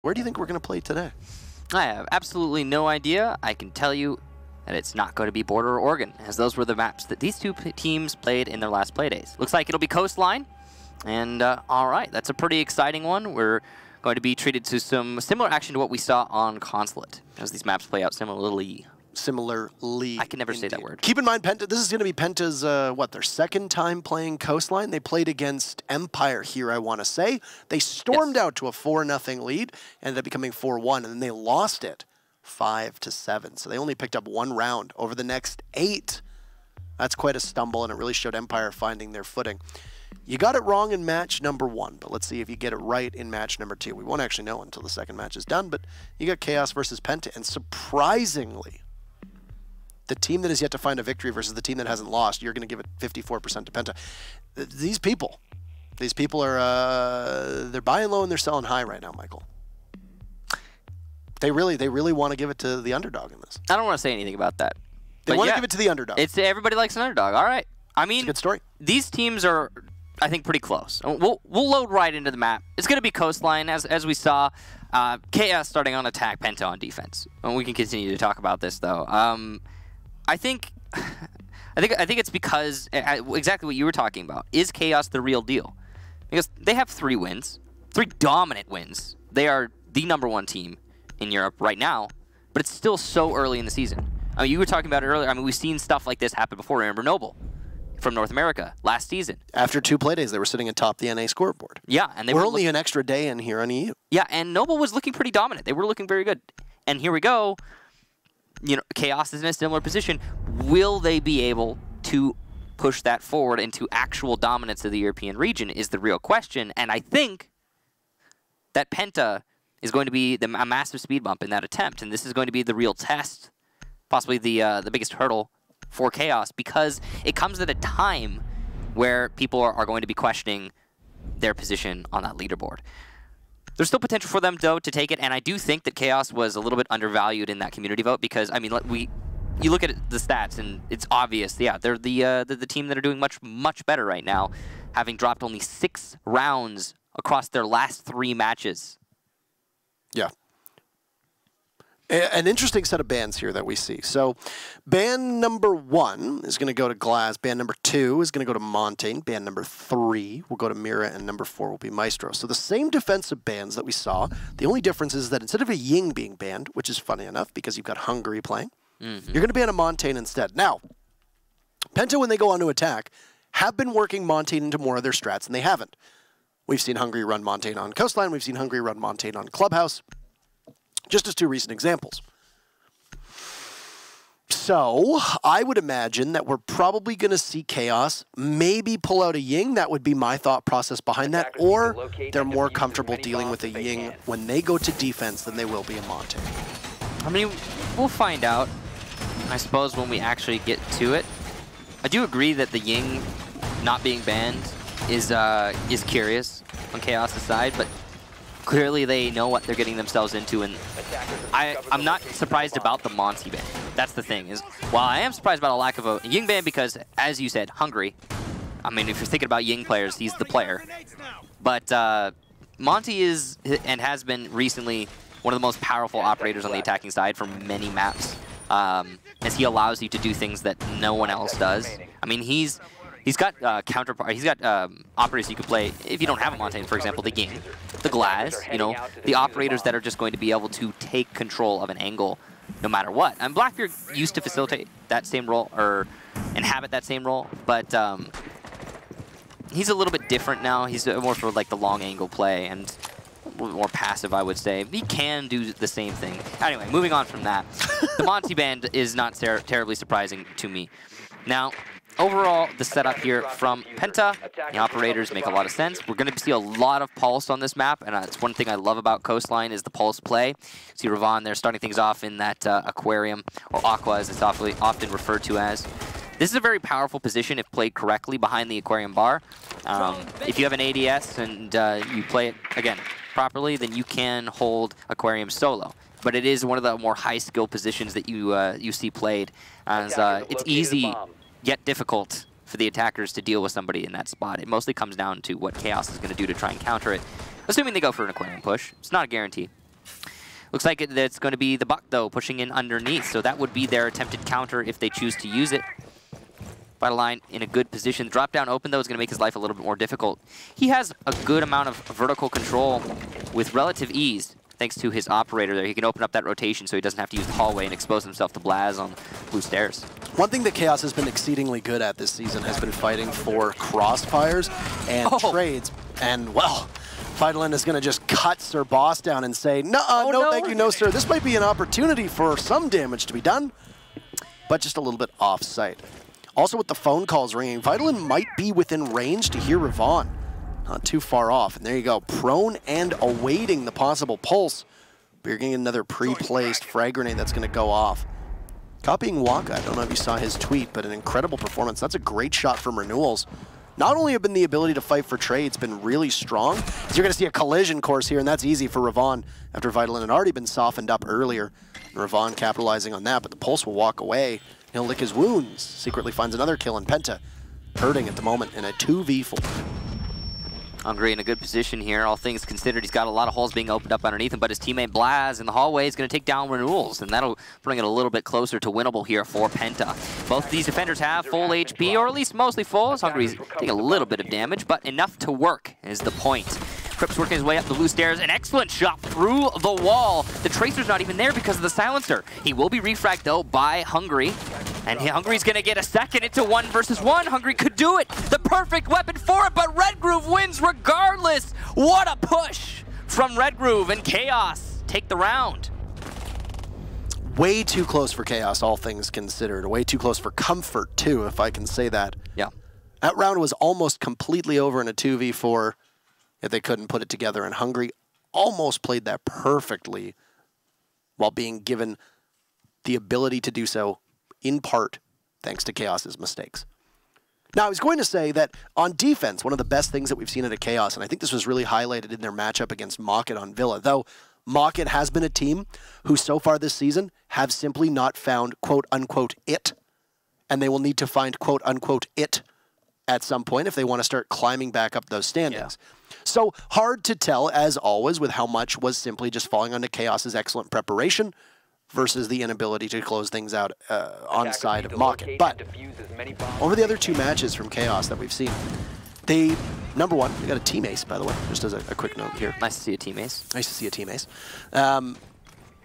Where do you think we're going to play today? I have absolutely no idea. I can tell you that it's not going to be Border or Oregon, as those were the maps that these two teams played in their last play days. Looks like it'll be Coastline, and all right, that's a pretty exciting one. We're going to be treated to some similar action to what we saw on Consulate, as these maps play out similarly. I can never say that word. Keep in mind, Penta, this is going to be Penta's, their second time playing Coastline. They played against Empire here, I want to say. They stormed out to a 4-0 lead, ended up becoming 4-1, and then they lost it 5-7. So they only picked up 1 round over the next 8. That's quite a stumble, and it really showed Empire finding their footing. You got it wrong in match number 1, but let's see if you get it right in match number 2. We won't actually know until the second match is done, but you got Chaos versus Penta, and surprisingly, the team that has yet to find a victory versus the team that hasn't lost, you're going to give it 54% to Penta. These people are, they're buying low and they're selling high right now, Michael. They really want to give it to the underdog in this. I don't want to say anything about that. They want to give it to the underdog. Everybody likes an underdog. All right. I mean, it's a good story. These teams are, I think, pretty close. We'll load right into the map. It's going to be Coastline, as we saw. Chaos starting on attack, Penta on defense. And we can continue to talk about this though. I think it's because exactly what you were talking about. Is Chaos the real deal? Because they have 3 wins, 3 dominant wins. They are the #1 team in Europe right now, but it's still so early in the season. I mean, you were talking about it earlier. I mean, we've seen stuff like this happen before. Remember Noble from North America last season. After 2 playdays, they were sitting atop the NA scoreboard. Yeah, and we're only an extra day in here on EU. Yeah, and Noble was looking pretty dominant. They were looking very good. And here we go. You know, Chaos is in a similar position. Will they be able to push that forward into actual dominance of the European region is the real question. And I think that Penta is going to be a massive speed bump in that attempt. And this is going to be the real test, possibly the biggest hurdle for Chaos, because it comes at a time where people are going to be questioning their position on that leaderboard. There's still potential for them, though, to take it, and I do think that Chaos was a little bit undervalued in that community vote because, I mean, you look at the stats, and it's obvious. Yeah, they're the team that are doing much better right now, having dropped only 6 rounds across their last 3 matches. Yeah. An interesting set of bans here that we see. So ban number 1 is going to go to Glass. Ban number 2 is going to go to Montaigne. Ban number 3 will go to Mira, and number 4 will be Maestro. So the same defensive bans that we saw. The only difference is that instead of a Ying being banned, which is funny enough because you've got Hungary playing, you're going to ban a Montaigne instead. Now, Penta, when they go on to attack, have been working Montaigne into more of their strats, and they haven't. We've seen Hungary run Montaigne on Coastline. We've seen Hungary run Montaigne on Clubhouse. Just as 2 recent examples. So I would imagine that we're probably going to see Chaos maybe pull out a Ying. That would be my thought process behind that. Or they're more comfortable dealing with a Ying when they go to defense than they will be a Montaigne. I mean, we'll find out, I suppose, when we actually get to it. I do agree that the Ying not being banned is curious on Chaos' side, but clearly they know what they're getting themselves into, and I'm not surprised about the Monty ban. That's the thing, is while I am surprised about a lack of a Ying ban because, as you said, Hungary, I mean, if you're thinking about Ying players, he's the player. But Monty is, and has been recently, one of the most powerful operators on the attacking side for many maps, as he allows you to do things that no one else does. I mean, he's got counterpart. He's got operators you could play if you don't have a Montaigne, for example, the Ying, the Glass. You know, the operators that are just going to be able to take control of an angle, no matter what. And Blackbeard used to facilitate that same role or inhabit that same role, but he's a little bit different now. He's more for like the long angle play and a little more passive, I would say. He can do the same thing. Anyway, moving on from that, the Monty band is not terribly surprising to me. Now, overall, the setup here from Penta, the operators make a lot of sense. We're going to see a lot of pulse on this map, and it's one thing I love about Coastline is the pulse play. See Ravon there starting things off in that aquarium, or aqua as it's often referred to as. This is a very powerful position if played correctly behind the aquarium bar. If you have an ADS and you play it, again, properly, then you can hold aquarium solo. But it is one of the more high-skill positions that you see played, as it's easy yet difficult for the attackers to deal with somebody in that spot. It mostly comes down to what Chaos is going to do to try and counter it, assuming they go for an aquarium push. It's not a guarantee. Looks like it's going to be the Buck, though, pushing in underneath. So that would be their attempted counter if they choose to use it. Vitaline in a good position. Drop down open, though, is going to make his life a little bit more difficult. He has a good amount of vertical control with relative ease, thanks to his operator there. He can open up that rotation so he doesn't have to use the hallway and expose himself to Blaz on blue stairs. One thing that Chaos has been exceedingly good at this season has been fighting for crossfires and trades. And, well, Vitaline is going to just cut Sir Boss down and say, no, thank you, no, sir. This might be an opportunity for some damage to be done, but just a little bit off-site. Also, with the phone calls ringing, Vitaline might be within range to hear Ravon. Not too far off. And there you go, prone and awaiting the possible pulse. But you're getting another pre-placed frag grenade that's going to go off. Copying Waka, I don't know if you saw his tweet, but an incredible performance. That's a great shot from Renewals. Not only have been the ability to fight for trades been really strong, so you're going to see a collision course here, and that's easy for Ravon after Vitaline had already been softened up earlier. And Ravon capitalizing on that, but the pulse will walk away. He'll lick his wounds. Secretly finds another kill, and Penta hurting at the moment in a 2v4. Hungry in a good position here, all things considered. He's got a lot of holes being opened up underneath him, but his teammate Blaz in the hallway is going to take down Renewals, and that'll bring it a little bit closer to winnable here for Penta. Both of these defenders have full HP, or at least mostly full. Hungry's taking a little bit of damage, but enough to work is the point. Crips working his way up the blue stairs. An excellent shot through the wall. The Tracer's not even there because of the silencer. He will be refragged, though, by Hungry. And Hungry's going to get a second into 1 versus 1. Hungry could do it. The perfect weapon for it, but Red Groove wins regardless. What a push from Red Groove, and Chaos take the round. Way too close for Chaos, all things considered. Way too close for comfort, too, if I can say that. Yeah. That round was almost completely over in a 2v4 if they couldn't put it together, and Hungry almost played that perfectly while being given the ability to do so in part thanks to Chaos's mistakes. Now, I was going to say that on defense, one of the best things that we've seen at a Chaos, and I think this was really highlighted in their matchup against Mocket on Villa, though Mocket has been a team who so far this season have simply not found quote-unquote it, and they will need to find quote-unquote it at some point if they want to start climbing back up those standings. Yeah. So hard to tell, as always, with how much was simply just falling onto Chaos's excellent preparation versus the inability to close things out on side of Mocket. But over the other two matches from Chaos that we've seen, they, number one, they got a team ace, by the way, just as a quick note here. Nice to see a team ace. Nice to see a team ace.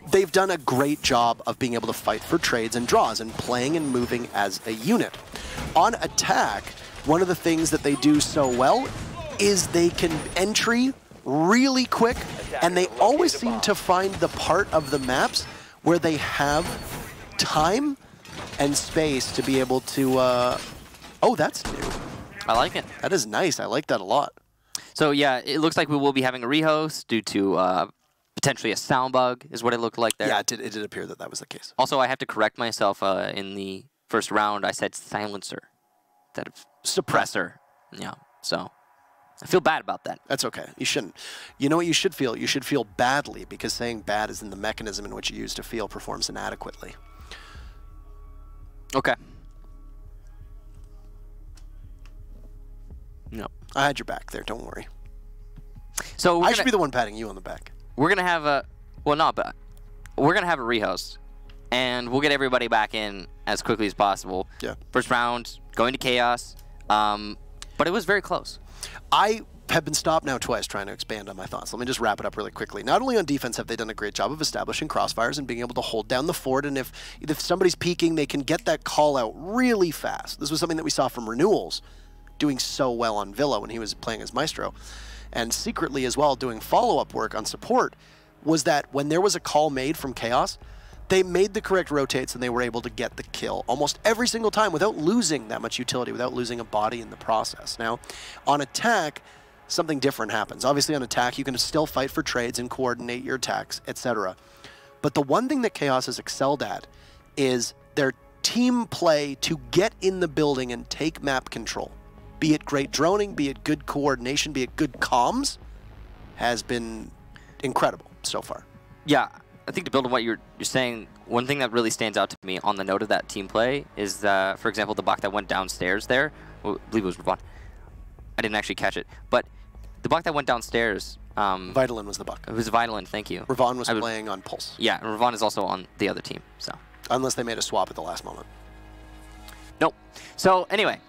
They've done a great job of being able to fight for trades and draws and playing and moving as a unit. On attack, one of the things that they do so well is they can entry really quick, and they always seem to find the part of the maps where they have time and space to be able to, oh, that's new. I like it. That is nice. I like that a lot. So yeah, it looks like we will be having a rehost due to potentially a sound bug is what it looked like there. Yeah, it did appear that that was the case. Also, I have to correct myself in the first round. I said silencer instead of suppressor. Yeah, so I feel bad about that. That's okay. You shouldn't. You know what you should feel? You should feel badly, because saying bad is in the mechanism in which you use to feel performs inadequately. Okay. No. I had your back there, don't worry. So I should be the one patting you on the back. We're going to have a, well, not, but we're going to have a rehost, and we'll get everybody back in as quickly as possible. Yeah. First round, going to Chaos, but it was very close. I have been stopped now twice trying to expand on my thoughts. Let me just wrap it up really quickly. Not only on defense have they done a great job of establishing crossfires and being able to hold down the fort, and if somebody's peeking, they can get that call out really fast. This was something that we saw from Renewals doing so well on Villa when he was playing as Maestro. And secretly as well, doing follow-up work on support, was that when there was a call made from Chaos, they made the correct rotates and they were able to get the kill almost every single time without losing that much utility, without losing a body in the process. Now, on attack, something different happens. Obviously on attack, you can still fight for trades and coordinate your attacks, etc. But the one thing that Chaos has excelled at is their team play to get in the building and take map control. Be it great droning, be it good coordination, be it good comms, has been incredible so far. Yeah, I think to build on what you're saying, one thing that really stands out to me on the note of that team play is, for example, the buck that went downstairs there. Well, I believe it was Ravon. I didn't actually catch it, but the buck that went downstairs Vitalin was the buck. It was Vitalin, thank you. Ravon was playing on Pulse. Yeah, and Ravon is also on the other team, so. Unless they made a swap at the last moment. Nope. So, anyway,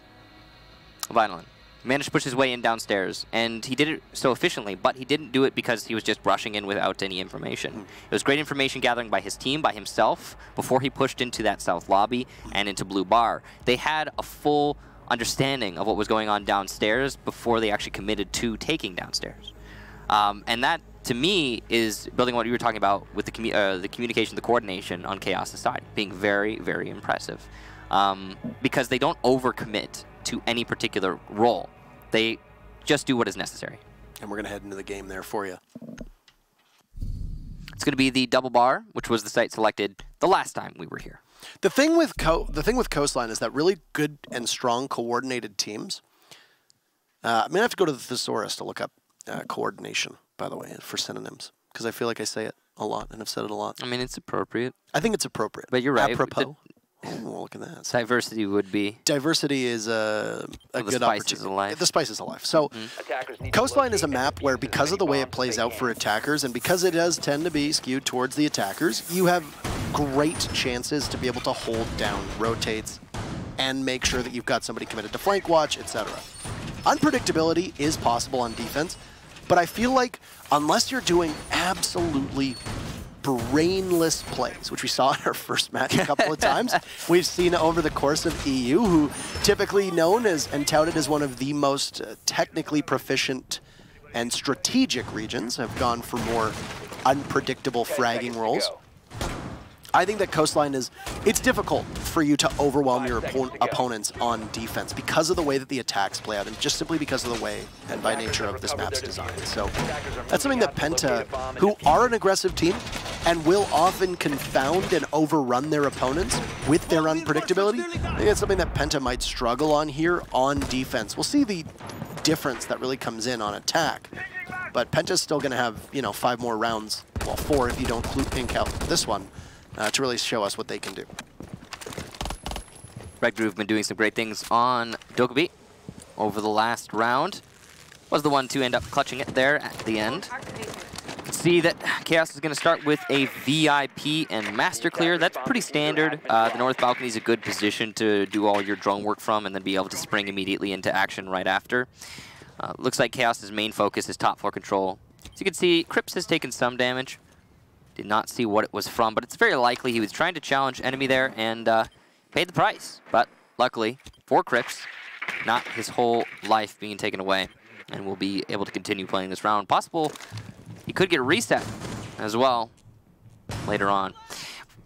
Vitalin managed to push his way in downstairs, and he did it so efficiently, but he didn't do it because he was just rushing in without any information. It was great information gathering by his team, by himself, before he pushed into that south lobby and into Blue Bar. They had a full understanding of what was going on downstairs before they actually committed to taking downstairs. And that, to me, is building on what you were talking about with the communication, the coordination on Chaos' side, being very, very impressive. Because they don't overcommit to any particular role. They just do what is necessary. And we're going to head into the game there for you. It's going to be the double bar, which was the site selected the last time we were here. The thing with Coastline is that really good and strong coordinated teams. I'm going to have to go to the thesaurus to look up coordination, by the way, for synonyms, because I feel like I say it a lot and I've said it a lot. I mean, it's appropriate. I think it's appropriate. But you're right. Apropos. Oh, look at that. Diversity would be. Diversity is a good spices of life. The spices of life. So, Coastline is a map where, because of the way it plays out for attackers, and because it does tend to be skewed towards the attackers, you have great chances to be able to hold down rotates and make sure that you've got somebody committed to flank watch, etc. Unpredictability is possible on defense, but I feel like unless you're doing absolutely brainless plays, which we saw in our first match a couple of times. We've seen over the course of EU, who typically known as and touted as one of the most technically proficient and strategic regions, have gone for more unpredictable fragging roles. I think that Coastline it's difficult for you to overwhelm your opponents on defense because of the way that the attacks play out, and just simply because of the way and by nature of this map's design. So that's something that PENTA, who are an aggressive team and will often confound and overrun their opponents with their unpredictability, I think that's something that PENTA might struggle on here on defense. We'll see the difference that really comes in on attack, but PENTA's still going to have, 5 more rounds, well, 4 if you don't ink out this one, to really show us what they can do. Red Groove been doing some great things on Dokkaebi over the last round. Was the one to end up clutching it there at the end. You can see that Chaos is going to start with a VIP and Master Clear. That's pretty standard. The North Balcony is a good position to do all your drone work from and then be able to spring immediately into action right after. Looks like Chaos's main focus is top floor control. As you can see, Crips has taken some damage. Did not see what it was from, but it's very likely he was trying to challenge enemy there and paid the price. But luckily, for Crips, not his whole life being taken away, and will be able to continue playing this round. Possible he could get a reset as well later on.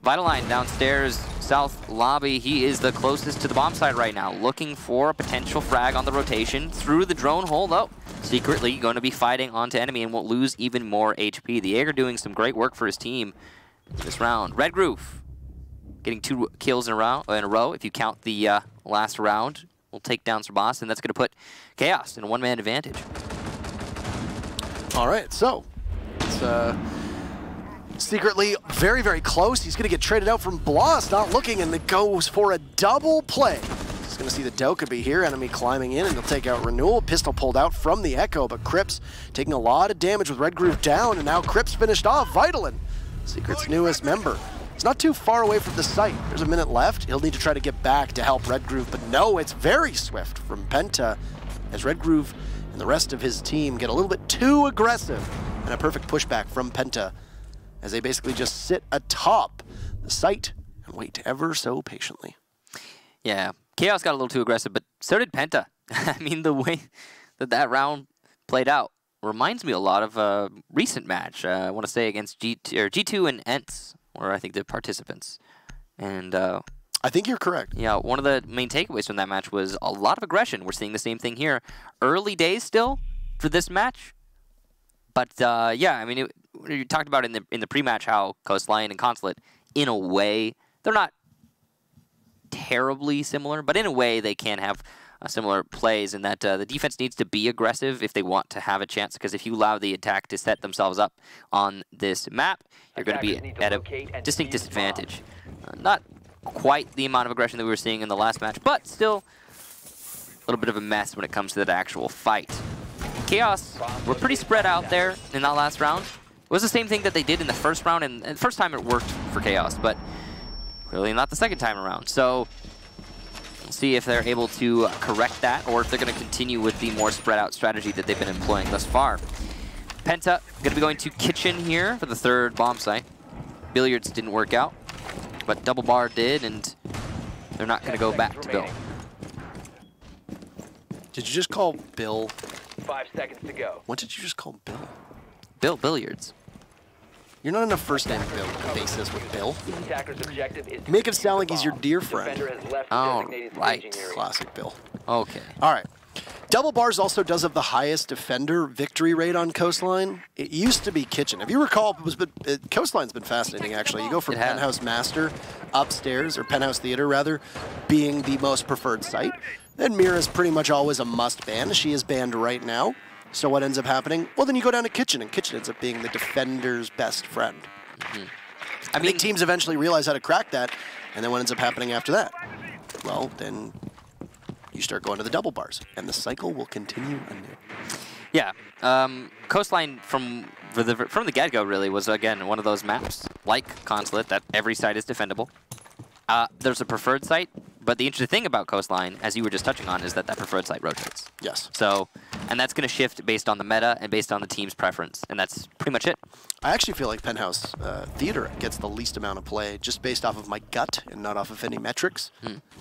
Vitaline downstairs, south lobby. He is the closest to the bomb site right now, looking for a potential frag on the rotation through the drone hole, though. Secretly going to be fighting onto enemy and will lose even more HP. The Jaeger doing some great work for his team this round. Red Groove getting 2 kills in a row. If you count the last round, will take down Serbas, and that's going to put Chaos in a 1-man advantage. All right, so it's secretly very, very close. He's going to get traded out from Bloss, not looking, and it goes for a double play. He's going to see the Dokkaebi here, enemy climbing in, and he'll take out Renewal. Pistol pulled out from the Echo, but Crips taking a lot of damage with Red Groove down, and now Crips finished off. Vitalin, Secret's newest member. He's not too far away from the site. There's a minute left. He'll need to try to get back to help Red Groove, but no, it's very swift from PENTA as Red Groove and the rest of his team get a little bit too aggressive, and a perfect pushback from PENTA as they basically just sit atop the site and wait ever so patiently. Yeah, Chaos got a little too aggressive, but so did PENTA. I mean, the way that round played out reminds me a lot of a recent match. I want to say against G2 and ENTS, where I think the participants. And I think you're correct. Yeah, one of the main takeaways from that match was a lot of aggression. We're seeing the same thing here. Early days still for this match, but yeah, I mean, you talked about in the pre-match how Coastline and Consulate, in a way, they're not terribly similar, but in a way they can have similar plays in that the defense needs to be aggressive if they want to have a chance, because if you allow the attack to set themselves up on this map, you're going to be at a distinct disadvantage. Not quite the amount of aggression that we were seeing in the last match, but still a little bit of a mess when it comes to that actual fight. Chaos were pretty spread out there in that last round. It was the same thing that they did in the first round, and the first time it worked for Chaos, but clearly not the second time around. So we'll see if they're able to correct that, or if they're going to continue with the more spread out strategy that they've been employing thus far. Penta going to be going to Kitchen here for the third bomb site. Billiards didn't work out, but Double Bar did, and they're not going to go back to Bill. Did you just call Bill? 5 seconds to go. What did you just call Bill? Bill Billiards. You're not on a first-name Bill basis with Bill. Attacker's objective is You make it sound like he's your dear friend. Defender has left the Oh, designated right. staging area. Classic Bill. Okay. All right. Double Bars also does have the highest defender victory rate on Coastline. It used to be Kitchen. If you recall, Coastline's been fascinating, actually. You go from It has. Penthouse Master upstairs, or Penthouse Theater, rather, being the most preferred site. Then Mira's pretty much always a must ban. She is banned right now. So what ends up happening? Well, then you go down to Kitchen, and Kitchen ends up being the defender's best friend. I think teams eventually realize how to crack that, and then what ends up happening after that? Well, then you start going to the Double Bars, and the cycle will continue anew. Yeah, Coastline from the get-go really was, again, one of those maps, like Consulate, that every site is defendable. There's a preferred site, but the interesting thing about Coastline, as you were just touching on, is that that preferred site rotates. Yes. So, and that's going to shift based on the meta and based on the team's preference, and that's pretty much it. I actually feel like Penthouse Theater gets the least amount of play just based off of my gut and not off of any metrics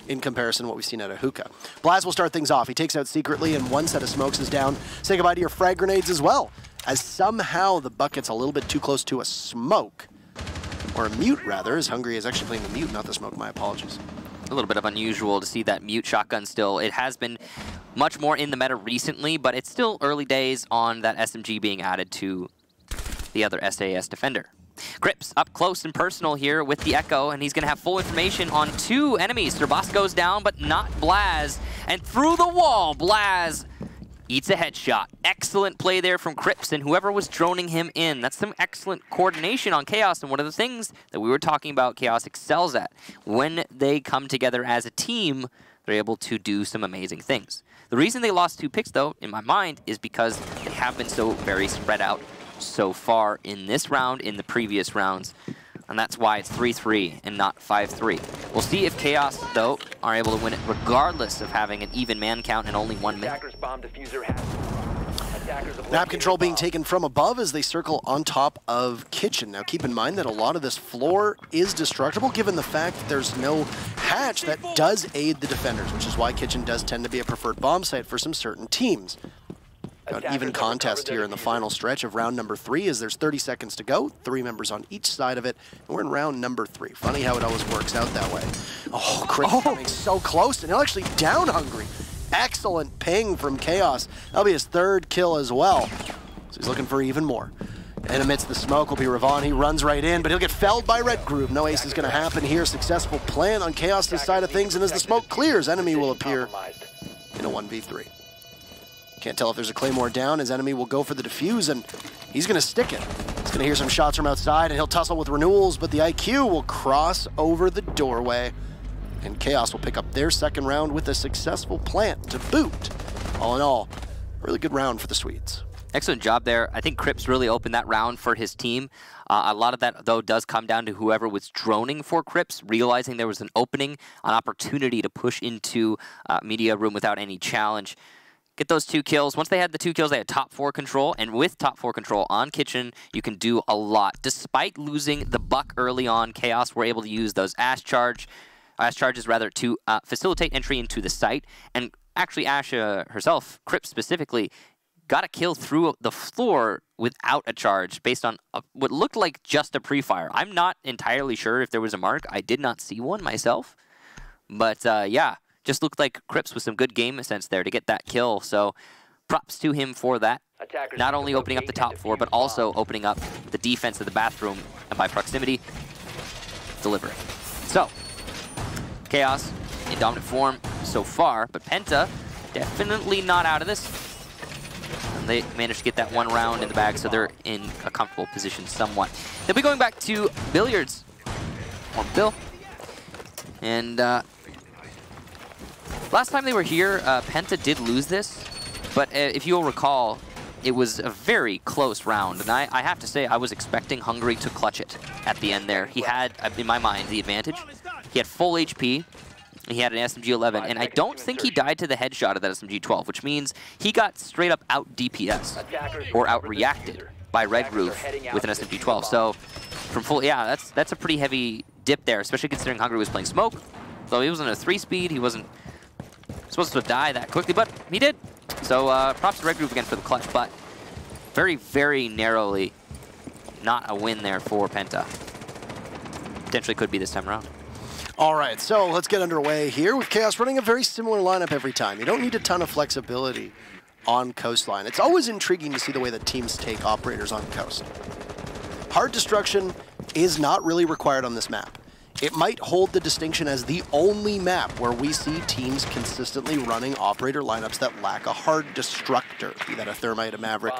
in comparison to what we've seen out of Hookah. Blaz will start things off. He takes out Secretly, and one set of smokes is down. Say goodbye to your frag grenades as well, as somehow the bucket's a little bit too close to a smoke. Or a mute, rather, as Hungry is actually playing the mute, not the smoke. My apologies. A little bit of unusual to see that mute shotgun still. It has been much more in the meta recently, but it's still early days on that SMG being added to the other SAS defender. Crips up close and personal here with the Echo, and he's going to have full information on two enemies. Serbas goes down, but not Blaz. And through the wall, Blaz eats a headshot. Excellent play there from Crips and whoever was droning him in. That's some excellent coordination on Chaos, and one of the things that we were talking about Chaos excels at. When they come together as a team, they're able to do some amazing things. The reason they lost 2 picks, though, in my mind, is because they have been so very spread out so far in this round, in the previous rounds. And that's why it's 3-3 and not 5-3. We'll see if Chaos, though, are able to win it regardless of having an even man count and only 1 minute. Attacker's bomb diffuser has Map control being taken from above as they circle on top of Kitchen. Now keep in mind that a lot of this floor is destructible given the fact that there's no hatch that does aid the defenders, which is why Kitchen does tend to be a preferred bomb site for some certain teams. Got even contest here in the final stretch of round number 3 as there's 30 seconds to go, 3 members on each side of it, and we're in round number 3. Funny how it always works out that way. Oh, Chris coming so close, and he'll actually down Hungry. Excellent ping from Chaos. That'll be his 3rd kill as well. So he's looking for even more. And amidst the smoke will be Ravon. He runs right in, but he'll get felled by Red Groove. No ace is going to happen here. Successful plan on Chaos' side of things, and as the smoke clears, enemy will appear in a 1v3. Can't tell if there's a Claymore down. His enemy will go for the defuse, and he's going to stick it. He's going to hear some shots from outside, and he'll tussle with Renewals, but the IQ will cross over the doorway, and Chaos will pick up their 2nd round with a successful plant to boot. All in all, a really good round for the Swedes. Excellent job there. I think Crips really opened that round for his team. A lot of that, though, does come down to whoever was droning for Crips, realizing there was an opening, an opportunity to push into media room without any challenge. Get those 2 kills. Once they had the 2 kills, they had top 4 control, and with top 4 control on Kitchen, you can do a lot. Despite losing the buck early on, Chaos were able to use those Ash charges to facilitate entry into the site, and actually Ash herself, Crips specifically, got a kill through the floor without a charge based on what looked like just a pre-fire. I'm not entirely sure if there was a mark. I did not see one myself, but yeah. Just looked like Crips with some good game sense there to get that kill, so props to him for that. Not only opening up the top 4, but also opening up the defense of the bathroom, and by proximity, delivering. So, Chaos in dominant form so far, but Penta definitely not out of this. And they managed to get that 1 round in the bag, so they're in a comfortable position somewhat. They'll be going back to Billiards, or Bill, and last time they were here, Penta did lose this, but if you'll recall, it was a very close round, and I have to say I was expecting Hungary to clutch it at the end there. He had, in my mind, the advantage. He had full HP. He had an SMG-11, and I don't think he died to the headshot of that SMG-12, which means he got straight up out DPS or out reacted by Red Roof with an SMG-12. So from full, yeah, that's a pretty heavy dip there, especially considering Hungary was playing smoke. So he wasn't a 3-speed. He wasn't supposed to die that quickly, but he did. So props to Red Roof again for the clutch, but very, very narrowly not a win there for Penta. Potentially could be this time around. All right, so let's get underway here with Chaos running a very similar lineup every time. You don't need a ton of flexibility on Coastline. It's always intriguing to see the way that teams take operators on Coast. Hard destruction is not really required on this map. It might hold the distinction as the only map where we see teams consistently running operator lineups that lack a hard destructor, be that a Thermite, a Maverick,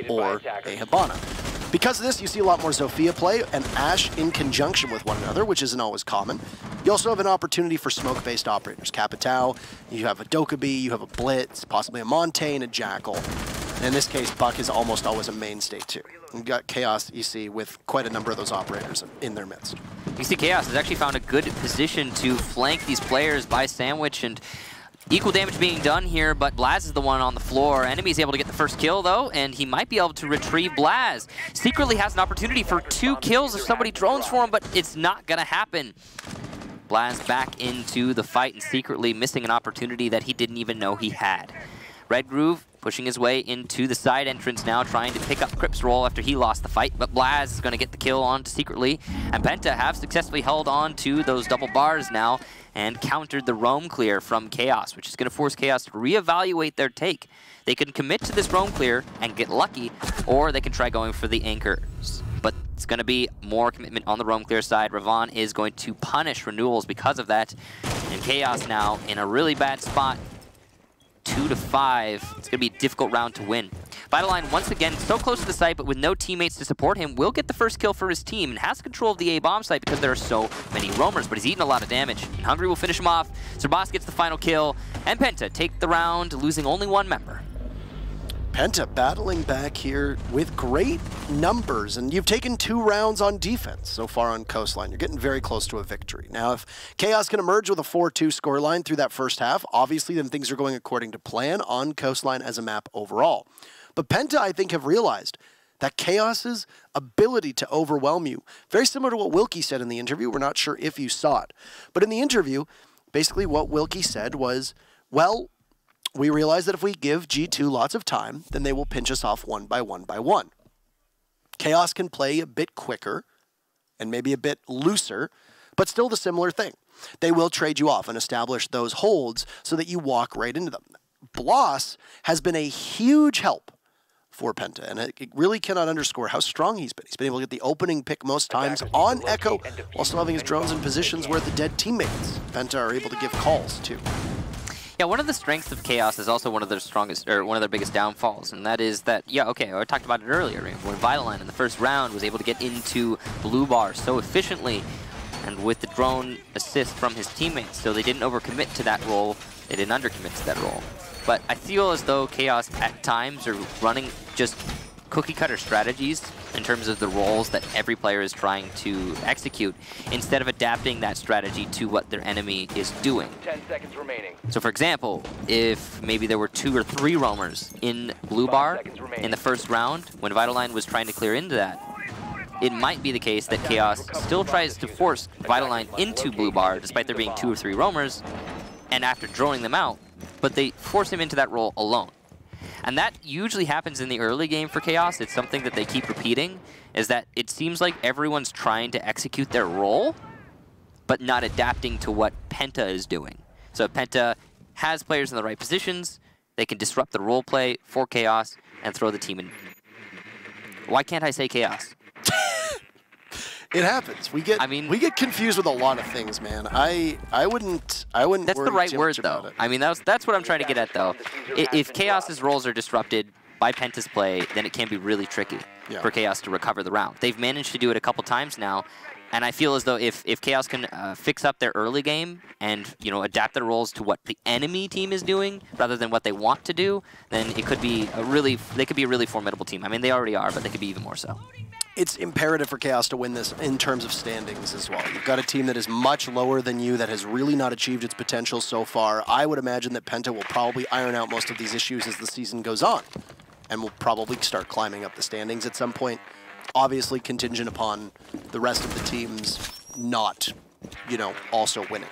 or a Hibana. Because of this, you see a lot more Zofia play and Ashe in conjunction with one another, which isn't always common. You also have an opportunity for smoke-based operators. Capitao, you have a Dokkaebi, you have a Blitz, possibly a Montaigne, a Jackal. And in this case, Buck is almost always a mainstay too. You've got Chaos, you see, with quite a number of those operators in their midst. You see Chaos has actually found a good position to flank these players by Sandwich, and equal damage being done here, but Blaz is the one on the floor. Enemy's able to get the first kill, though, and he might be able to retrieve Blaz. Secretly has an opportunity for 2 kills if somebody drones for him, but it's not going to happen. Blaz back into the fight and secretly missing an opportunity that he didn't even know he had. Red Groove pushing his way into the side entrance now, trying to pick up Crip's role after he lost the fight, but Blaz is going to get the kill onto Secretly, and Penta have successfully held on to those double bars now and countered the roam clear from Chaos, which is going to force Chaos to reevaluate their take. They can commit to this roam clear and get lucky, or they can try going for the anchors. But it's going to be more commitment on the roam clear side. Ravon is going to punish renewals because of that, and Chaos now in a really bad spot. 2-5. It's going to be a difficult round to win. Vitaline, once again, so close to the site, but with no teammates to support him, will get the first kill for his team and has control of the A-bomb site because there are so many roamers, but he's eaten a lot of damage. And Hungry will finish him off. Zerbos gets the final kill, and Penta take the round, losing only 1 member. Penta battling back here with great numbers, and you've taken 2 rounds on defense so far on Coastline. You're getting very close to a victory. Now, if Chaos can emerge with a 4-2 scoreline through that first half, obviously then things are going according to plan on Coastline as a map overall. But Penta, I think, have realized that Chaos's ability to overwhelm you, very similar to what Wilkie said in the interview. We're not sure if you saw it. But in the interview, basically what Wilkie said was, well, we realize that if we give G2 lots of time, then they will pinch us off one by one. Chaos can play a bit quicker and maybe a bit looser, but still the similar thing. They will trade you off and establish those holds so that you walk right into them. Bloss has been a huge help for Penta, and it really cannot underscore how strong he's been. He's been able to get the opening pick most times on Echo while still having his drones in positions where the dead teammates, Penta, are able to give calls to. Yeah, one of the strengths of Chaos is also one of their strongest, or one of their biggest downfalls, and that is that, yeah, okay, I talked about it earlier, when Vitaline in the first round was able to get into Blue Bar so efficiently, and with the drone assist from his teammates, so they didn't overcommit to that role, they didn't undercommit to that role. But I feel as though Chaos at times are running just cookie-cutter strategies in terms of the roles that every player is trying to execute, instead of adapting that strategy to what their enemy is doing. 10 seconds remaining. So for example, if maybe there were 2 or 3 roamers in Blue Bar in the first round, when Vitaline was trying to clear into that, it might be the case that Chaos still tries to force Vitaline into Blue Bar, despite there being 2 or 3 roamers, and after droning them out, but they force him into that role alone. And that usually happens in the early game for Chaos. It's something that they keep repeating, is that it seems like everyone's trying to execute their role, but not adapting to what Penta is doing. So if Penta has players in the right positions, they can disrupt the role play for Chaos and throw the team in. Why can't I say Chaos? It happens. We get confused with a lot of things, man. I wouldn't. That's the right word, though. I mean, that's what I'm trying to get at, though. If Chaos's roles are disrupted by Penta's play, then it can be really tricky for Chaos to recover the round. They've managed to do it a couple times now, And I feel as though if Chaos can fix up their early game and, you know, adapt their roles to what the enemy team is doing rather than what they want to do, then it could be they could be a really formidable team. I mean, they already are, but they could be even more so. It's imperative for Chaos to win this in terms of standings as well. You've got a team that is much lower than you, that has really not achieved its potential so far. I would imagine that Penta will probably iron out most of these issues as the season goes on, and will probably start climbing up the standings at some point. Obviously contingent upon the rest of the teams not, you know, also winning.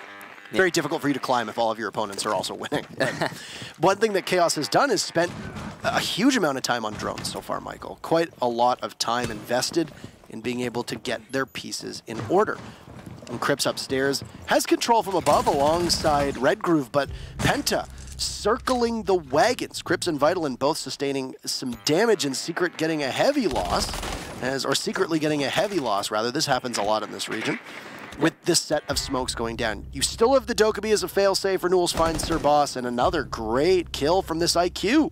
Yeah. Very difficult for you to climb if all of your opponents are also winning. One thing that Chaos has done is spent a huge amount of time on drones so far, Michael. Quite a lot of time invested in being able to get their pieces in order. And Crips upstairs has control from above alongside Red Groove, but Penta circling the wagons. Crips and Vitalin both sustaining some damage, and Secret getting a heavy loss, or secretly getting a heavy loss, rather. This happens a lot in this region. With this set of smokes going down. You still have the Dokkaebi as a failsafe. Renewals finds Sir Boss, and another great kill from this IQ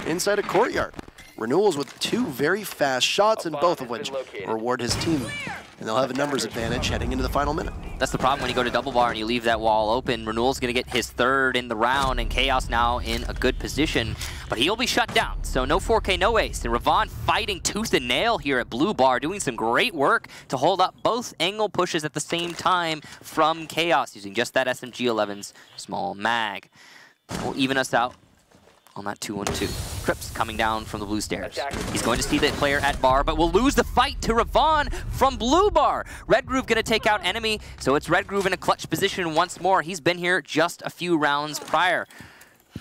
inside a courtyard. Renewals with 2 very fast shots, and both of which reward his team. And they'll have a numbers advantage heading into the final minute. That's the problem when you go to double bar and you leave that wall open. Renewal's going to get his 3rd in the round, and Chaos now in a good position. But he'll be shut down, so no 4K, no ace. And Ravon fighting tooth and nail here at blue bar, doing some great work to hold up both angle pushes at the same time from Chaos, using just that SMG-11's small mag. Will even us out on that 2-on-2. Crips coming down from the blue stairs. He's going to see the player at bar, but will lose the fight to Ravon from blue bar. Red Groove going to take out enemy, so it's Red Groove in a clutch position once more. He's been here just a few rounds prior.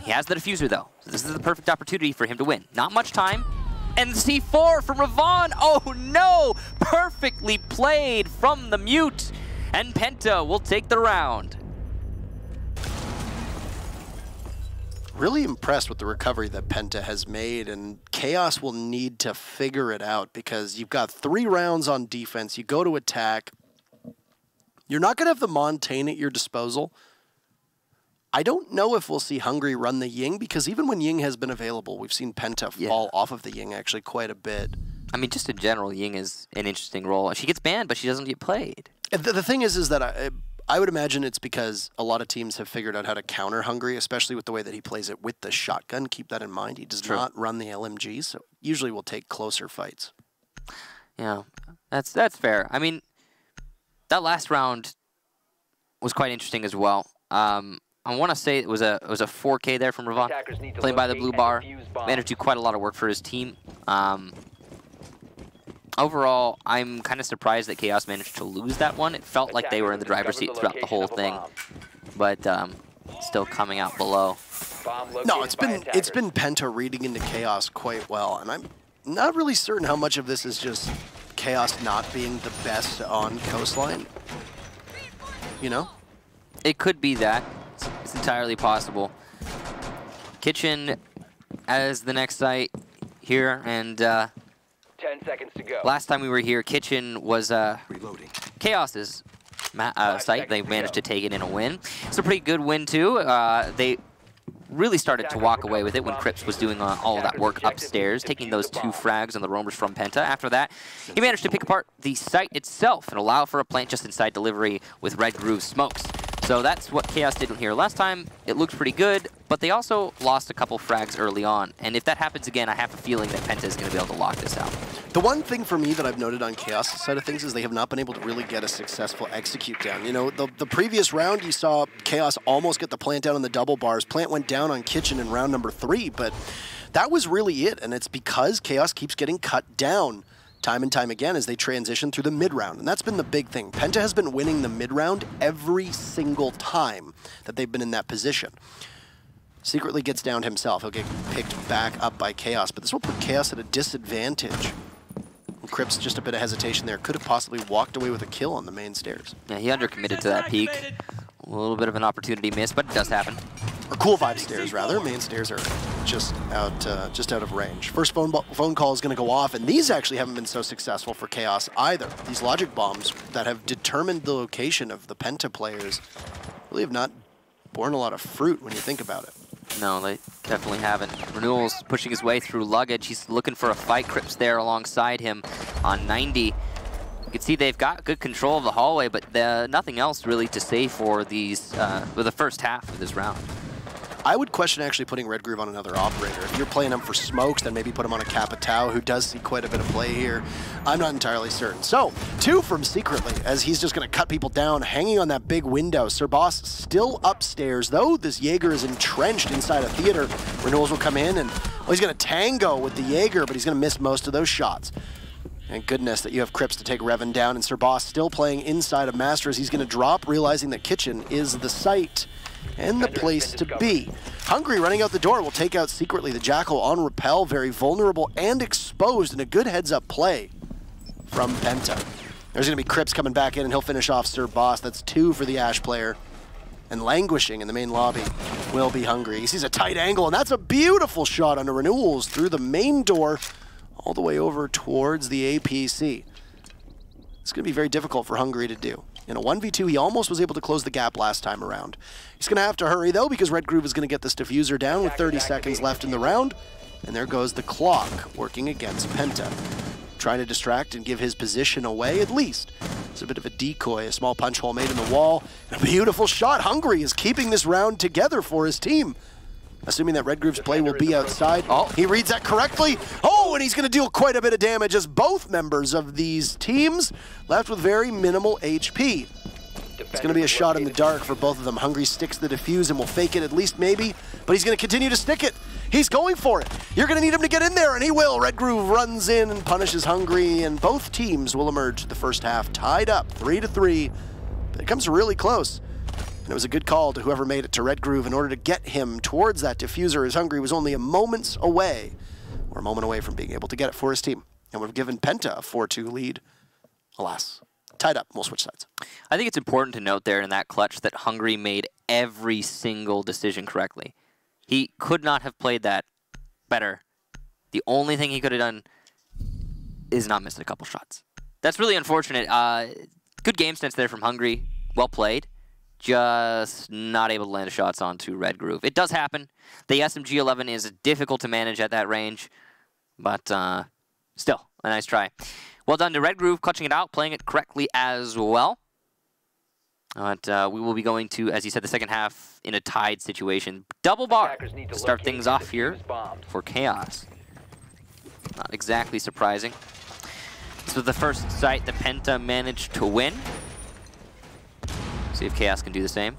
He has the diffuser though, so this is the perfect opportunity for him to win. Not much time. And C4 from Ravon. Oh no! Perfectly played from the mute. And Penta will take the round. Really impressed with the recovery that Penta has made, and Chaos will need to figure it out because you've got 3 rounds on defense. You go to attack. You're not going to have the Montaigne at your disposal. I don't know if we'll see Hungry run the Ying, because even when Ying has been available, we've seen Penta fall off of the Ying actually quite a bit. I mean, just in general, Ying is an interesting role. She gets banned, but she doesn't get played. The thing is that I would imagine it's because a lot of teams have figured out how to counter Hungry, especially with the way that he plays it with the shotgun. Keep that in mind. He does not run the LMG, so usually will take closer fights. Yeah, that's fair. I mean, that last round was quite interesting as well. I want to say it was a 4K there from Ravon, played by the blue bar. Managed to do quite a lot of work for his team. Overall, I'm kind of surprised that Chaos managed to lose that one. It felt like they were in the driver's seat throughout the whole thing, but still coming out below. No, it's been Penta reading into Chaos quite well, and I'm not really certain how much of this is just Chaos not being the best on Coastline. You know? It could be that. It's entirely possible. Kitchen as the next site here, and 10 seconds to go. Last time we were here, Kitchen was reloading. Chaos's site. They managed to take it in a win. It's a pretty good win too. They really started to walk away with it when Crips was doing all of that work upstairs, taking those 2 frags on the roamers from Penta. After that, he managed to pick apart the site itself and allow for a plant just inside delivery with Red Groove smokes. So that's what Chaos did here. Last time, it looked pretty good, but they also lost a couple frags early on. And if that happens again, I have a feeling that Penta is going to be able to lock this out. The one thing for me that I've noted on Chaos' side of things is they have not been able to really get a successful execute down. You know, the previous round, you saw Chaos almost get the plant down on the double bars. Plant went down on Kitchen in round number 3, but that was really it. And it's because Chaos keeps getting cut down time and time again as they transition through the mid-round. And that's been the big thing. Penta has been winning the mid-round every single time that they've been in that position. Secretly gets down himself. He'll get picked back up by Chaos, but this will put Chaos at a disadvantage. And Crips, just a bit of hesitation there. Could have possibly walked away with a kill on the main stairs. Yeah, he undercommitted to that peak. A little bit of an opportunity miss, but it does happen. Or cool vibe stairs, rather. Main stairs are just out of range. First phone call is going to go off, and these actually haven't been so successful for Chaos either. These logic bombs that have determined the location of the Penta players really have not borne a lot of fruit when you think about it. No, they definitely haven't. Renewal's pushing his way through luggage. He's looking for a fight. Crips there alongside him on 90. can see they've got good control of the hallway, but nothing else really to say for these for the first half of this round. I would question actually putting Red Groove on another operator. If you're playing him for smokes, then maybe put him on a Capitao, who does see quite a bit of play here. I'm not entirely certain. So, 2 from Secretly, as he's just going to cut people down, hanging on that big window. Sir Boss still upstairs, though. This Jaeger is entrenched inside a theater. Renewals will come in, and he's going to tango with the Jaeger, but he's going to miss most of those shots. Thank goodness that you have Crips to take Revan down, and Sir Boss still playing inside of Master as he's going to drop, realizing that Kitchen is the site and the place to be. Hungry running out the door will take out Secretly. The Jackal on Repel, very vulnerable and exposed, and a good heads-up play from Penta. There's going to be Crips coming back in, and he'll finish off Sir Boss. That's 2 for the Ash player. And languishing in the main lobby will be Hungry. He sees a tight angle, and that's a beautiful shot on the Renewals through the main door all the way over towards the APC. It's going to be very difficult for Hungry to do. In a 1v2, he almost was able to close the gap last time around. He's going to have to hurry, though, because Red Groove is going to get this diffuser down with 30 seconds left in the round. And there goes the clock, working against Penta. Trying to distract and give his position away, at least. It's a bit of a decoy, a small punch hole made in the wall. And a beautiful shot. Hungry is keeping this round together for his team. Assuming that Red Groove's play will be outside. Oh, he reads that correctly. Oh, and he's going to deal quite a bit of damage as both members of these teams left with very minimal HP. It's going to be a shot in the dark for both of them. Hungry sticks the defuse and will fake it at least maybe, but he's going to continue to stick it. He's going for it. You're going to need him to get in there, and he will. Red Groove runs in and punishes Hungry, and both teams will emerge the first half tied up 3-3. But it comes really close. And it was a good call to whoever made it to Red Groove in order to get him towards that diffuser, as Hungry was only a moment away from being able to get it for his team. And we've given Penta a 4-2 lead. Alas, tied up. We'll switch sides. I think it's important to note there in that clutch that Hungry made every single decision correctly. He could not have played that better. The only thing he could have done is not miss a couple shots. That's really unfortunate. Good game sense there from Hungry. Well played. Just not able to land shots onto Red Groove. It does happen. The SMG-11 is difficult to manage at that range, but still, a nice try. Well done to Red Groove, clutching it out, playing it correctly as well. But we will be going to, as you said, the second half in a tied situation. Double bar to start things off here for Chaos. Not exactly surprising. This was the first site that Penta managed to win. See if Chaos can do the same.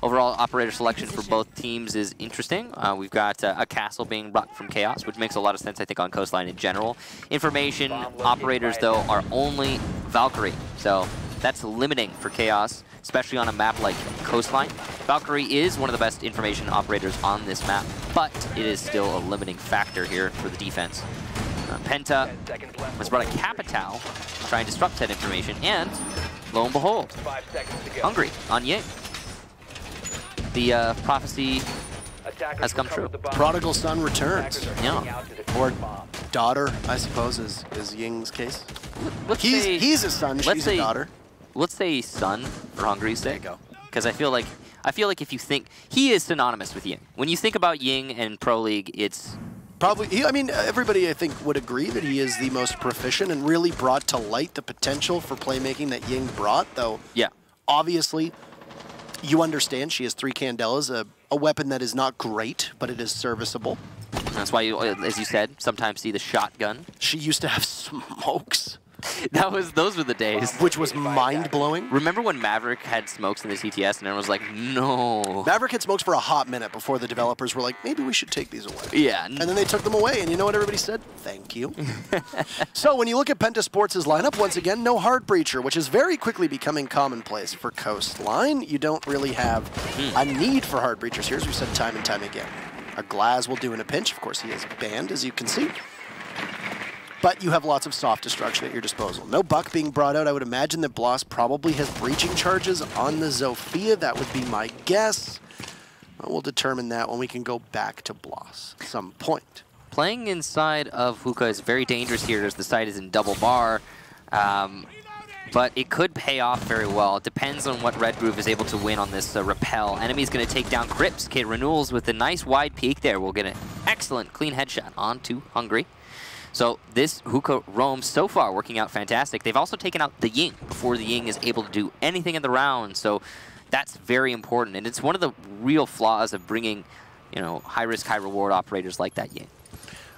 Overall operator selection for both teams is interesting. We've got a castle being brought from Chaos, which makes a lot of sense, I think, on Coastline in general. Information operators, though, are only Valkyrie. So that's limiting for Chaos, especially on a map like Coastline. Valkyrie is one of the best information operators on this map, but it is still a limiting factor here for the defense. Penta has brought a Capitao to try and disrupt that information, and lo and behold, Hungry on Ying. The prophecy has come true. Prodigal son returns. Yeah. Or daughter, I suppose, is Ying's case. He's a son, she's a daughter. Let's say son for Hungry's sake. There you go. Because I feel like if you think, he is synonymous with Ying. When you think about Ying and Pro League, it's probably, I mean, everybody I think would agree that he is the most proficient and really brought to light the potential for playmaking that Ying brought, though. Yeah. Obviously, you understand she has 3 Candelas, a weapon that is not great, but it is serviceable. That's why, as you said, sometimes see the shotgun. She used to have smokes. Those were the days. Which was mind-blowing. Remember when Maverick had smokes in the CTS and everyone was like, no. Maverick had smokes for a hot minute before the developers were like, maybe we should take these away. Yeah. And then they took them away, and you know what everybody said? Thank you. So when you look at Penta Sports' lineup, once again, no Hard Breacher, which is very quickly becoming commonplace for Coastline. You don't really have a need for Hard Breachers here, as we've said time and time again. A Glaz will do in a pinch. Of course, he is banned, as you can see. But you have lots of soft destruction at your disposal. No Buck being brought out. I would imagine that Bloss probably has breaching charges on the Zofia. That would be my guess. We'll determine that when we can go back to Bloss at some point. Playing inside of Hookah is very dangerous here as the site is in double bar. But it could pay off very well. It depends on what Red Groove is able to win on this Repel. Enemy's going to take down Crips. Okay, Renewals with a nice wide peek there. We'll get an excellent clean headshot onto Hungry. So this Hookah roam so far working out fantastic. They've also taken out the Ying before the Ying is able to do anything in the round. So that's very important. And it's one of the real flaws of bringing, you know, high-risk, high-reward operators like that Ying.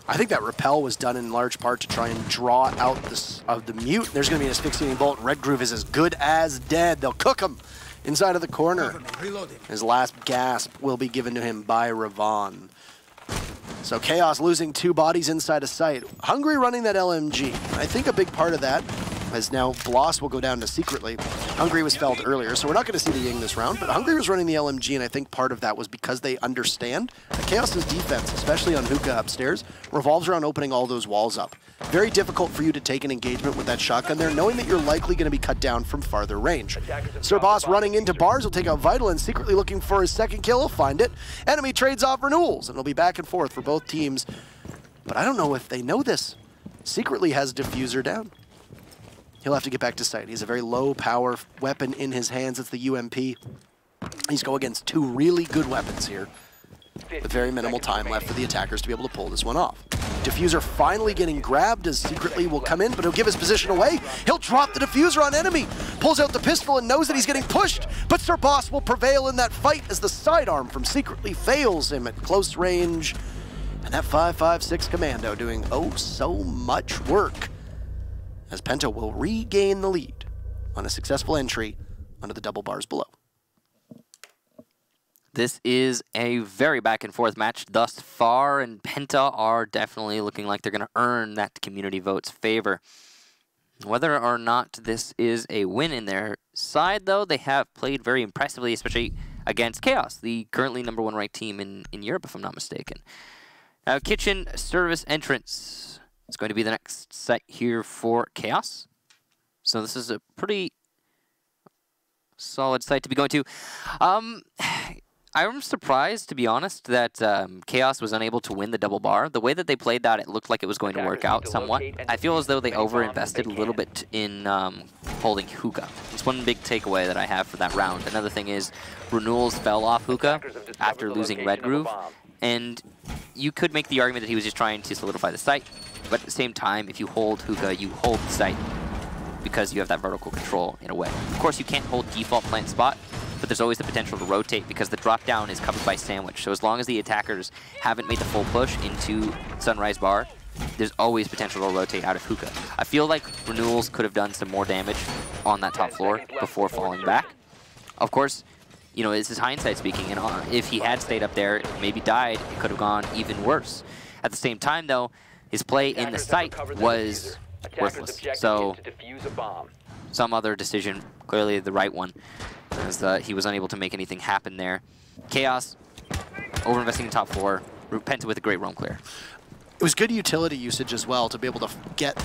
I think that repel was done in large part to try and draw out this of the mute. There's going to be an asphyxiating bolt. Red Groove is as good as dead. They'll cook him inside of the corner. His last gasp will be given to him by Ravon. So Chaos losing 2 bodies inside of sight. Hungry running that LMG. I think a big part of that is now Bloss will go down to secretly. Hungry was felled earlier, so we're not going to see the Ying this round, but Hungry was running the LMG, and I think part of that was because they understand that Chaos's defense, especially on Hookah upstairs, revolves around opening all those walls up. Very difficult for you to take an engagement with that shotgun there, knowing that you're likely going to be cut down from farther range. Sir Boss running into bars will take out Vital, and secretly looking for his second kill, he'll find it. Enemy trades off renewals, and it'll be back and forth for both teams. But I don't know if they know this. Secretly has Diffuser down. He'll have to get back to sight. He has a very low power weapon in his hands. It's the UMP. He's going against 2 really good weapons here, with very minimal time left for the attackers to be able to pull this one off. Diffuser finally getting grabbed as Secretly will come in, but he'll give his position away. He'll drop the Diffuser on enemy, pulls out the pistol and knows that he's getting pushed, but Sir Boss will prevail in that fight as the sidearm from Secretly fails him at close range. And that 5.56 Commando doing oh so much work, as Penta will regain the lead on a successful entry under the double bars below. This is a very back-and-forth match thus far, and Penta are definitely looking like they're going to earn that community vote's favor. Whether or not this is a win in their side, though, they have played very impressively, especially against Chaos, the currently #1 ranked team in Europe, if I'm not mistaken. Kitchen service entrance. It's going to be the next set here for Chaos. So this is a pretty solid site to be going to. I'm surprised, to be honest, that Chaos was unable to win the double bar. The way that they played that, it looked like it was going to work out somewhat. I feel as though they over-invested a little bit in holding Hookah. It's one big takeaway that I have for that round. Another thing is, Renewals fell off Hookah after losing Red Groove, and you could make the argument that he was just trying to solidify the site. But at the same time, if you hold Hookah, you hold the site because you have that vertical control in a way. Of course, you can't hold default plant spot, but there's always the potential to rotate because the drop down is covered by sandwich. So as long as the attackers haven't made the full push into Sunrise Bar, there's always potential to rotate out of Hookah. I feel like Renewals could have done some more damage on that top floor before falling back. Of course, you know, this is hindsight speaking, and if he had stayed up there, maybe died, it could have gone even worse. At the same time, though, his play in the site was worthless. So some other decision, clearly the right one, as he was unable to make anything happen there. Chaos, over-investing in top floor, Penta with a great roam clear. It was good utility usage as well to be able to get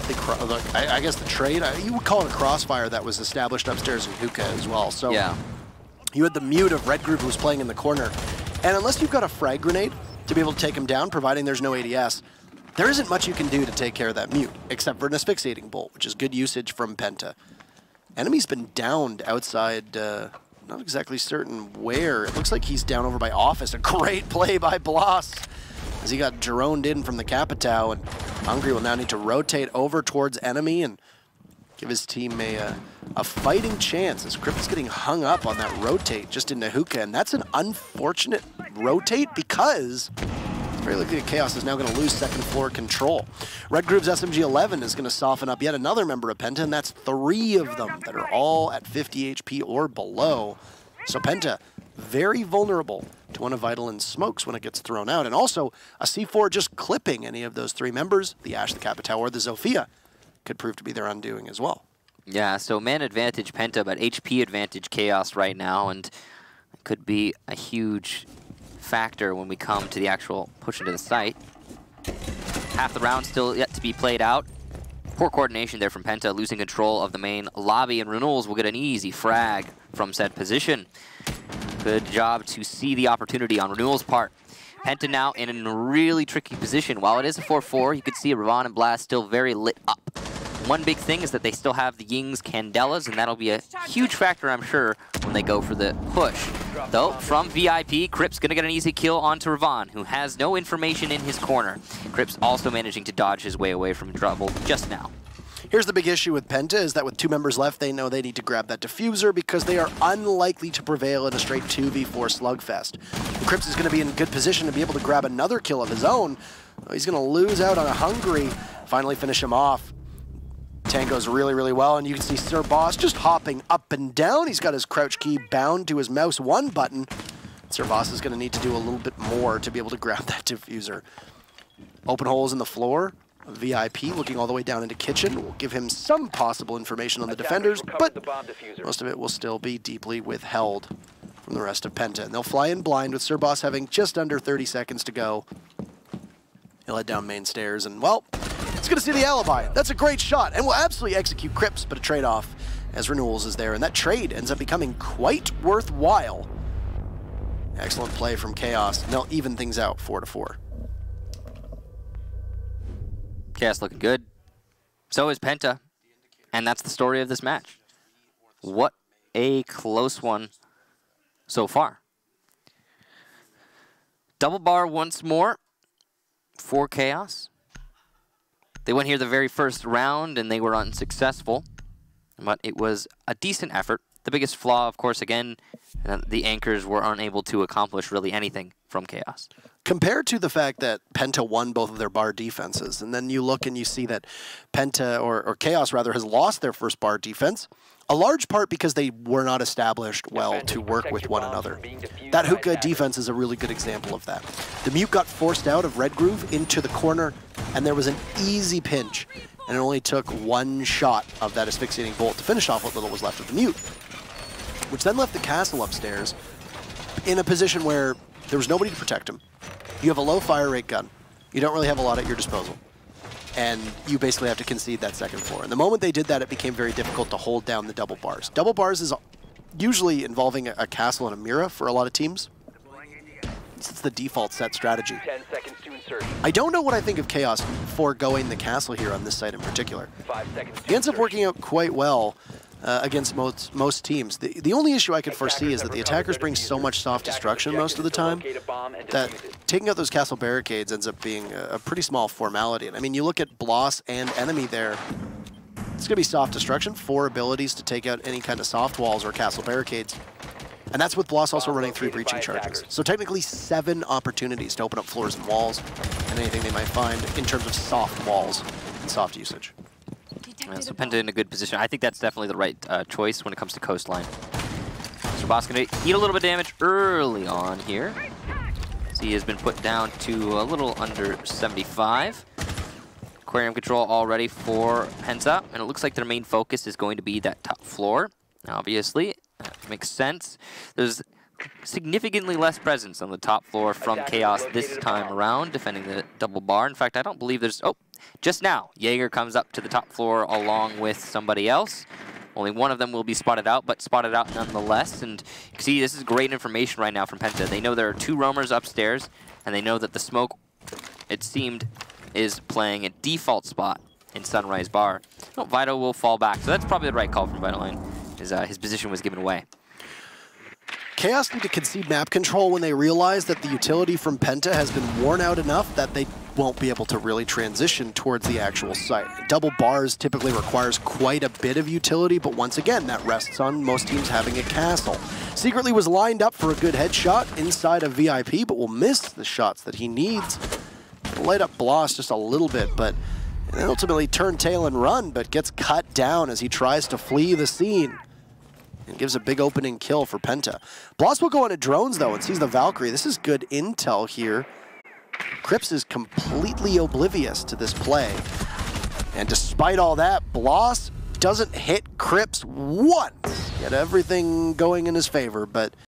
I guess the trade, you would call it a crossfire that was established upstairs in Hookah as well. So yeah. You had the mute of Red Group who was playing in the corner. And unless you've got a frag grenade to be able to take him down, providing there's no ADS, there isn't much you can do to take care of that mute, except for an asphyxiating bolt, which is good usage from Penta. Enemy's been downed outside, not exactly certain where. It looks like he's down over by Office. A great play by Bloss as he got droned in from the Capitao, and Hungry will now need to rotate over towards enemy and give his team a fighting chance as Crypt is getting hung up on that rotate just into Hookah, and that's an unfortunate rotate because it's very likely that Chaos is now going to lose second floor control. Red Groove's SMG-11 is going to soften up yet another member of Penta, and that's 3 of them that are all at 50 HP or below. So Penta, very vulnerable to one of Vital and Smokes when it gets thrown out, and also a C4 just clipping any of those 3 members, the Ash, the Capitao, or the Zofia, could prove to be their undoing as well. Yeah, so man advantage Penta, but HP advantage Chaos right now, and it could be a huge factor when we come to the actual push into the site. Half the round still yet to be played out. Poor coordination there from Penta, losing control of the main lobby, and Renewals will get an easy frag from said position. Good job to see the opportunity on Renewals' part. Penta now in a really tricky position. While it is a 4-4, you can see Ravon and Blast still very lit up. One big thing is that they still have the Ying's Candelas, and that'll be a huge factor, I'm sure, when they go for the push. Though, from VIP, Cripps gonna get an easy kill onto Ravon, who has no information in his corner. Cripps also managing to dodge his way away from trouble just now. Here's the big issue with PENTA, is that with 2 members left, they know they need to grab that diffuser because they are unlikely to prevail in a straight 2v4 slugfest. And Cripps is going to be in good position to be able to grab another kill of his own. He's going to lose out on a Hungry, finally finish him off. Tango's really, really well, and you can see Sir Boss just hopping up and down. He's got his crouch key bound to his mouse 1 button. Sir Boss is going to need to do a little bit more to be able to grab that diffuser. Open holes in the floor. VIP looking all the way down into kitchen will give him some possible information on the defenders, but most of it will still be deeply withheld from the rest of PENTA. And they'll fly in blind with Sir Boss having just under 30 seconds to go. He'll head down main stairs and, well, it's going to see the alibi. That's a great shot and will absolutely execute Cripps, but a trade-off as Renewals is there. And that trade ends up becoming quite worthwhile. Excellent play from Chaos. And they'll even things out 4-4. Chaos looking good. So is PENTA. And that's the story of this match. What a close one so far. Double bar once more for Chaos. They went here the very first round and they were unsuccessful. But it was a decent effort. The biggest flaw, of course, again, the anchors were unable to accomplish really anything from Chaos. Compared to the fact that PENTA won both of their bar defenses, and then you look and you see that PENTA, or Chaos rather, has lost their first bar defense, a large part because they were not established well to work with one another. That hookah defense is a really good example of that. The Mute got forced out of Red Groove into the corner, and there was an easy pinch, and it only took 1 shot of that asphyxiating bolt to finish off what little was left of the Mute, which then left the castle upstairs in a position where there was nobody to protect him. You have a low fire rate gun. You don't really have a lot at your disposal. And you basically have to concede that second floor. And the moment they did that, it became very difficult to hold down the double bars. Double bars is usually involving a castle and a Mira for a lot of teams. It's the default set strategy. 10 seconds to insert. I don't know what I think of Chaos foregoing the castle here on this site in particular. 5 seconds to It ends up working out quite well against most teams. The only issue I could foresee is that the attackers bring so much soft destruction most of the time that taking out those castle barricades ends up being a pretty small formality. And I mean, you look at Bloss and Enemy there, it's going to be soft destruction, 4 abilities to take out any kind of soft walls or castle barricades. And that's with Bloss also running 3 breaching charges. So technically 7 opportunities to open up floors and walls and anything they might find in terms of soft walls and soft usage. So PENTA in a good position. I think that's definitely the right choice when it comes to Coastline. Sir Boss going to eat a little bit of damage early on here. So he has been put down to a little under 75. Aquarium control already for PENTA, and it looks like their main focus is going to be that top floor. Obviously, that makes sense. There's significantly less presence on the top floor from Chaos this time around, defending the double bar. In fact, I don't believe there's... Oh, just now, Jaeger comes up to the top floor along with somebody else. Only one of them will be spotted out, but spotted out nonetheless. And you can see this is great information right now from PENTA. They know there are 2 roamers upstairs, and they know that the smoke, it seemed, is playing a default spot in Sunrise Bar. Oh, Vito will fall back, so that's probably the right call from Vitoline. His position was given away. Chaos need to concede map control when they realize that the utility from PENTA has been worn out enough that they won't be able to really transition towards the actual site. Double bars typically requires quite a bit of utility, but once again, that rests on most teams having a castle. Secretly was lined up for a good headshot inside of VIP, but will miss the shots that he needs. Light up Bloss just a little bit, but ultimately turn tail and run, but gets cut down as he tries to flee the scene. And gives a big opening kill for PENTA. Bloss will go into drones, though, and sees the Valkyrie. This is good intel here. Cripps is completely oblivious to this play. And despite all that, Bloss doesn't hit Cripps once. He had everything going in his favor, but